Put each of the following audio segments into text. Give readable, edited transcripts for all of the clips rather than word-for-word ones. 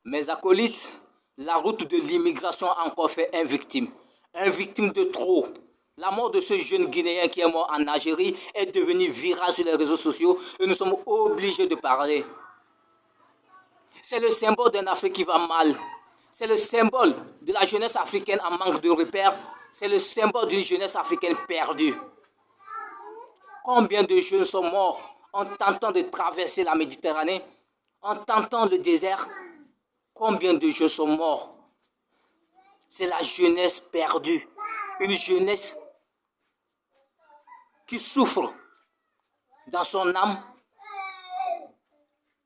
Mes acolytes, la route de l'immigration a encore fait un victime. Un victime de trop. La mort de ce jeune Guinéen qui est mort en Algérie est devenue virale sur les réseaux sociaux et nous sommes obligés de parler. C'est le symbole d'un Afrique qui va mal. C'est le symbole de la jeunesse africaine en manque de repères. C'est le symbole d'une jeunesse africaine perdue. Combien de jeunes sont morts en tentant de traverser la Méditerranée, en tentant le désert? Combien de jeunes sont morts? C'est la jeunesse perdue. Une jeunesse qui souffre dans son âme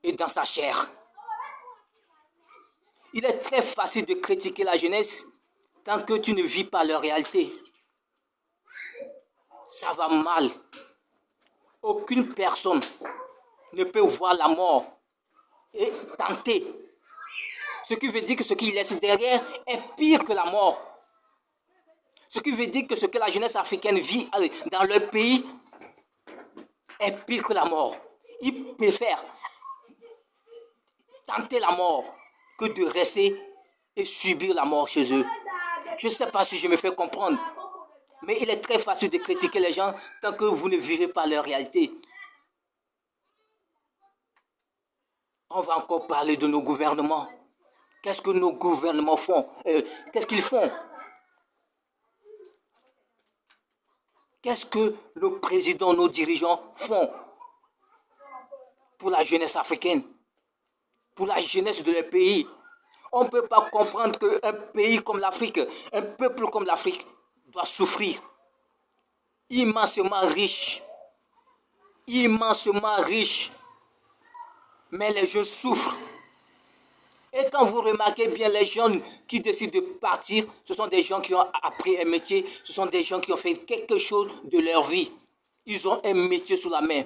et dans sa chair. Il est très facile de critiquer la jeunesse tant que tu ne vis pas leur réalité. Ça va mal. Aucune personne ne peut voir la mort et tenter. Ce qui veut dire que ce qu'il laisse derrière est pire que la mort. Ce qui veut dire que ce que la jeunesse africaine vit dans leur pays est pire que la mort. Ils préfèrent tenter la mort que de rester et subir la mort chez eux. Je ne sais pas si je me fais comprendre, mais il est très facile de critiquer les gens tant que vous ne vivez pas leur réalité. On va encore parler de nos gouvernements. Qu'est-ce que nos gouvernements font? Qu'est-ce qu'ils font? Qu'est-ce que nos présidents, nos dirigeants font pour la jeunesse africaine, pour la jeunesse de leur pays? On ne peut pas comprendre qu'un pays comme l'Afrique, un peuple comme l'Afrique doit souffrir. Immensément riche, mais les jeunes souffrent. Et quand vous remarquez bien les jeunes qui décident de partir, ce sont des gens qui ont appris un métier, ce sont des gens qui ont fait quelque chose de leur vie. Ils ont un métier sous la main.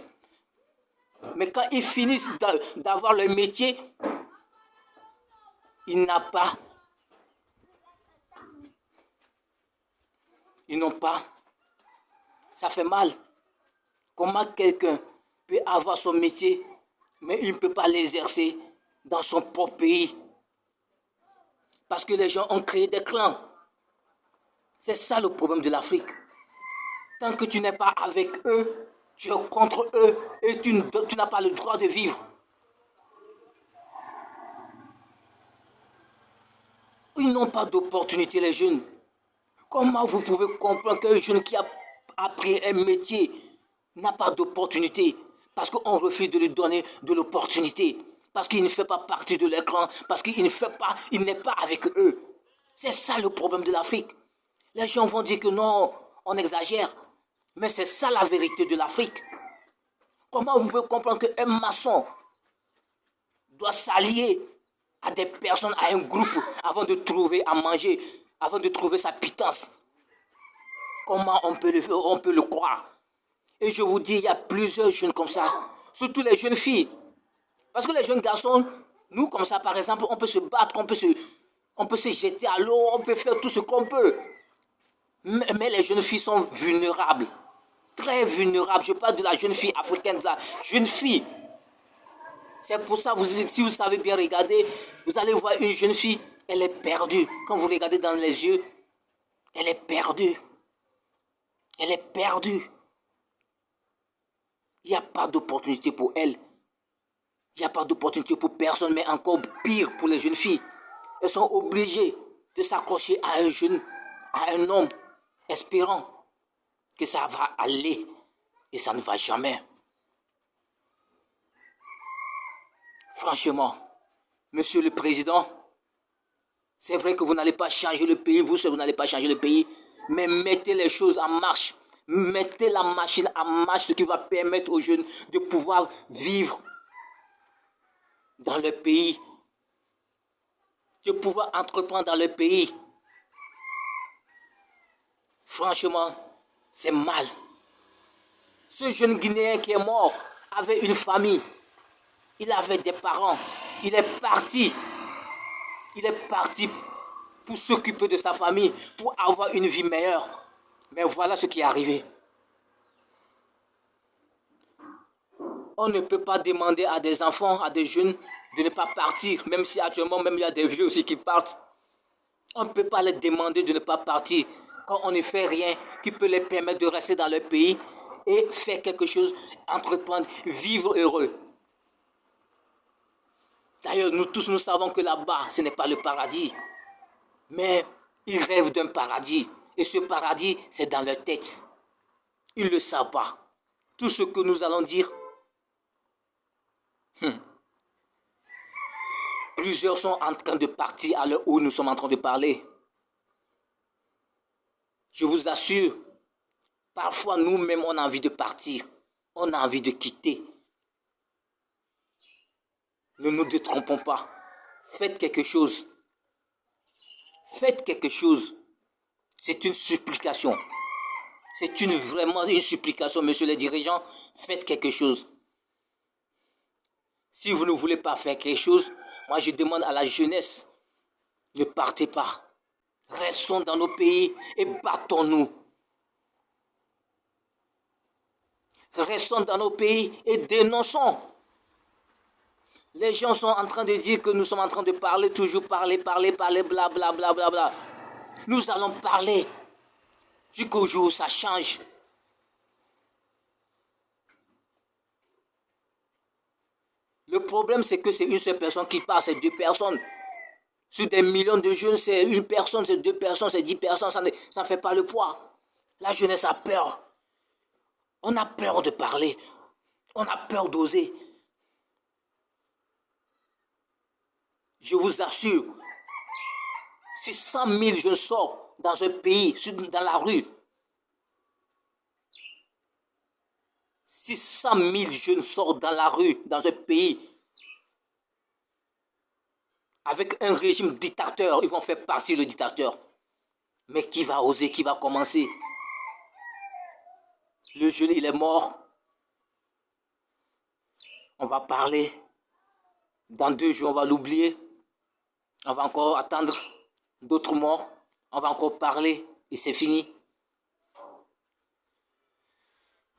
Mais quand ils finissent d'avoir leur métier, ils n'ont pas. Ça fait mal. Comment quelqu'un peut avoir son métier, mais il ne peut pas l'exercer dans son propre pays? Parce que les gens ont créé des clans. C'est ça le problème de l'Afrique. Tant que tu n'es pas avec eux, tu es contre eux et tu n'as pas le droit de vivre. Ils n'ont pas d'opportunité, les jeunes. Comment vous pouvez comprendre qu'un jeune qui a appris un métier n'a pas d'opportunité? Parce qu'on refuse de lui donner de l'opportunité. Parce qu'il ne fait pas partie de l'écran. Parce qu'il n'est pas avec eux. C'est ça le problème de l'Afrique. Les gens vont dire que non, on exagère. Mais c'est ça la vérité de l'Afrique. Comment vous pouvez comprendre qu'un maçon doit s'allier à des personnes, à un groupe, avant de trouver à manger, avant de trouver sa pitance? Comment on peut le croire? Et je vous dis, il y a plusieurs jeunes comme ça, surtout les jeunes filles. Parce que les jeunes garçons, nous comme ça par exemple, on peut se battre, on peut se jeter à l'eau, on peut faire tout ce qu'on peut. Mais les jeunes filles sont vulnérables, très vulnérables. Je parle de la jeune fille africaine, de la jeune fille. C'est pour ça, si vous savez bien regarder, vous allez voir une jeune fille, elle est perdue. Quand vous regardez dans les yeux, elle est perdue. Elle est perdue. Il n'y a pas d'opportunité pour elle. Il n'y a pas d'opportunité pour personne, mais encore pire pour les jeunes filles. Elles sont obligées de s'accrocher à un jeune, à un homme, espérant que ça va aller. Et ça ne va jamais. Franchement, Monsieur le Président, c'est vrai que vous n'allez pas changer le pays, vous n'allez pas changer le pays, mais mettez les choses en marche. Mettez la machine en marche, ce qui va permettre aux jeunes de pouvoir vivre dans le pays, de pouvoir entreprendre dans le pays. Franchement, c'est mal. Ce jeune Guinéen qui est mort avait une famille, il avait des parents, il est parti pour s'occuper de sa famille, pour avoir une vie meilleure. Mais voilà ce qui est arrivé. On ne peut pas demander à des enfants, à des jeunes, de ne pas partir, même si actuellement, même il y a des vieux aussi qui partent. On ne peut pas les demander de ne pas partir quand on ne fait rien qui peut les permettre de rester dans leur pays et faire quelque chose, entreprendre, vivre heureux. D'ailleurs, nous tous, nous savons que là-bas, ce n'est pas le paradis. Mais ils rêvent d'un paradis. Et ce paradis, c'est dans leur tête. Ils ne le savent pas. Tout ce que nous allons dire, plusieurs sont en train de partir à l'heure où nous sommes en train de parler. Je vous assure, parfois nous-mêmes, on a envie de partir. On a envie de quitter. Ne nous détrompons pas. Faites quelque chose. Faites quelque chose. C'est une supplication. C'est vraiment une supplication, messieurs les dirigeants. Faites quelque chose. Si vous ne voulez pas faire quelque chose, moi je demande à la jeunesse, ne partez pas. Restons dans nos pays et battons-nous. Restons dans nos pays et dénonçons. Les gens sont en train de dire que nous sommes en train de parler, toujours parler, bla bla bla bla bla. Nous allons parler jusqu'au jour où ça change. Le problème, c'est que c'est une seule personne qui parle, c'est deux personnes. Sur des millions de jeunes, c'est une personne, c'est deux personnes, c'est 10 personnes, ça ne fait pas le poids. La jeunesse a peur. On a peur de parler. On a peur d'oser. Je vous assure, si 100 000 jeunes sortent dans un pays, dans la rue, si 100 000 jeunes sortent dans la rue, dans un pays, avec un régime dictateur, ils vont faire partir le dictateur. Mais qui va oser, qui va commencer? Le jeune, il est mort. On va parler. Dans 2 jours, on va l'oublier. On va encore attendre d'autres morts. On va encore parler et c'est fini.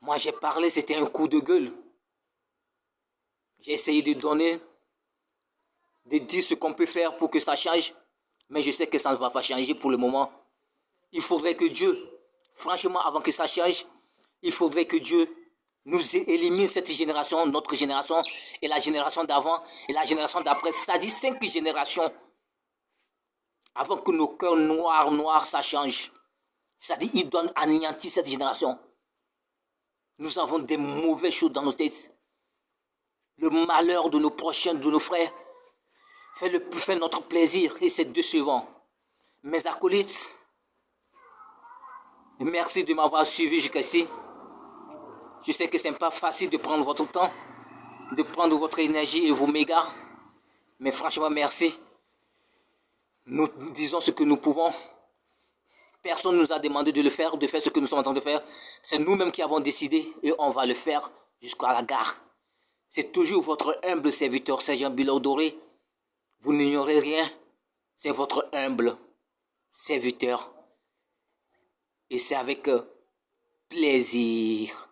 Moi, j'ai parlé, c'était un coup de gueule. J'ai essayé de donner, de dire ce qu'on peut faire pour que ça change. Mais je sais que ça ne va pas changer pour le moment. Il faudrait que Dieu, franchement, avant que ça change, il faudrait que Dieu nous élimine cette génération, notre génération, et la génération d'avant, et la génération d'après. C'est-à-dire 5 générations. Avant que nos cœurs noirs, ça change. C'est-à-dire qu'il doit anéantir cette génération. Nous avons des mauvaises choses dans nos têtes. Le malheur de nos prochains, de nos frères, fait notre plaisir et c'est décevant. Mes acolytes, merci de m'avoir suivi jusqu'ici. Je sais que ce n'est pas facile de prendre votre temps, de prendre votre énergie et vos mégas. Mais franchement, merci. Nous disons ce que nous pouvons. Personne ne nous a demandé de le faire, de faire ce que nous sommes en train de faire. C'est nous-mêmes qui avons décidé et on va le faire jusqu'à la gare. C'est toujours votre humble serviteur, Sergent Bilor Doré. Vous n'ignorez rien. C'est votre humble serviteur. Et c'est avec plaisir